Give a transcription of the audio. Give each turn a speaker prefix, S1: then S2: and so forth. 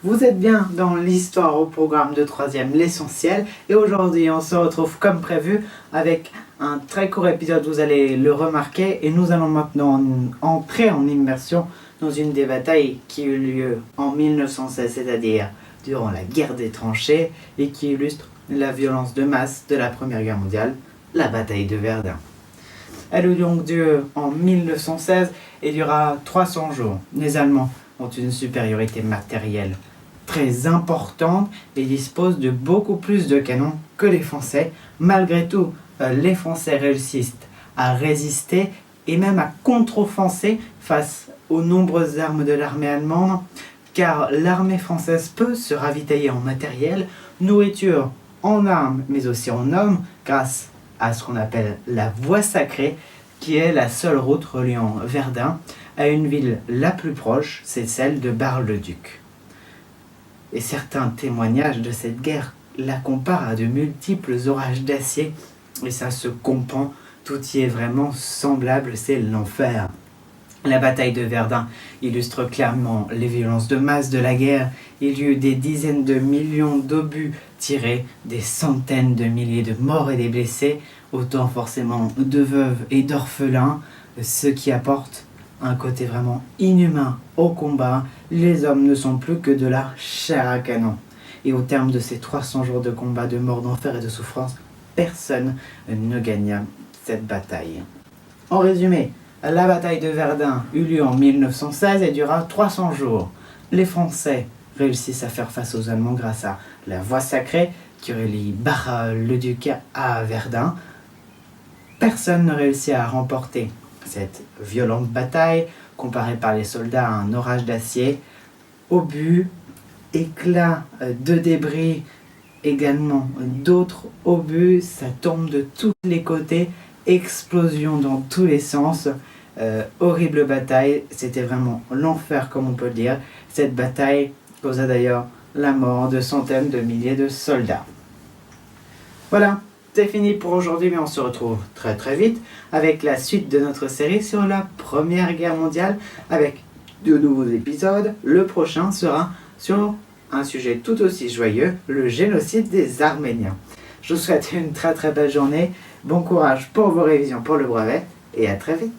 S1: Vous êtes bien dans l'histoire au programme de 3e, l'essentiel. Et aujourd'hui, on se retrouve comme prévu avec un très court épisode, vous allez le remarquer. Et nous allons maintenant entrer en immersion dans une des batailles qui eut lieu en 1916, c'est-à-dire durant la guerre des tranchées, et qui illustre la violence de masse de la Première Guerre mondiale, la bataille de Verdun. Elle eut donc lieu en 1916 et durera 300 jours. Les Allemands ont une supériorité matérielle très importante et disposent de beaucoup plus de canons que les Français. Malgré tout, les Français réussissent à résister et même à contre-offenser face aux nombreuses armes de l'armée allemande, car l'armée française peut se ravitailler en matériel, nourriture, en armes, mais aussi en hommes, grâce à ce qu'on appelle la voie sacrée, qui est la seule route reliant Verdun à une ville la plus proche, c'est celle de Bar-le-Duc. Et certains témoignages de cette guerre la comparent à de multiples orages d'acier, et ça se comprend, tout y est vraiment semblable, c'est l'enfer. La bataille de Verdun illustre clairement les violences de masse de la guerre. Il y eut des dizaines de millions d'obus tirés, des centaines de milliers de morts et des blessés, autant forcément de veuves et d'orphelins, ce qui apporte un côté vraiment inhumain au combat. Les hommes ne sont plus que de la chair à canon. Et au terme de ces 300 jours de combat, de mort, d'enfer et de souffrance, personne ne gagna cette bataille. En résumé, la bataille de Verdun eut lieu en 1916 et dura 300 jours. Les Français réussissent à faire face aux Allemands grâce à la voie sacrée qui relie Bar-le-Duc à Verdun. Personne ne réussit à remporter cette violente bataille, comparée par les soldats à un orage d'acier. Obus, éclats de débris, également d'autres obus, ça tombe de tous les côtés, explosion dans tous les sens. Horrible bataille, c'était vraiment l'enfer comme on peut le dire. Cette bataille causa d'ailleurs la mort de centaines de milliers de soldats. Voilà, c'est fini pour aujourd'hui, mais on se retrouve très très vite avec la suite de notre série sur la Première Guerre mondiale avec de nouveaux épisodes. Le prochain sera sur un sujet tout aussi joyeux, le génocide des Arméniens. Je vous souhaite une très très belle journée, bon courage pour vos révisions pour le brevet et à très vite.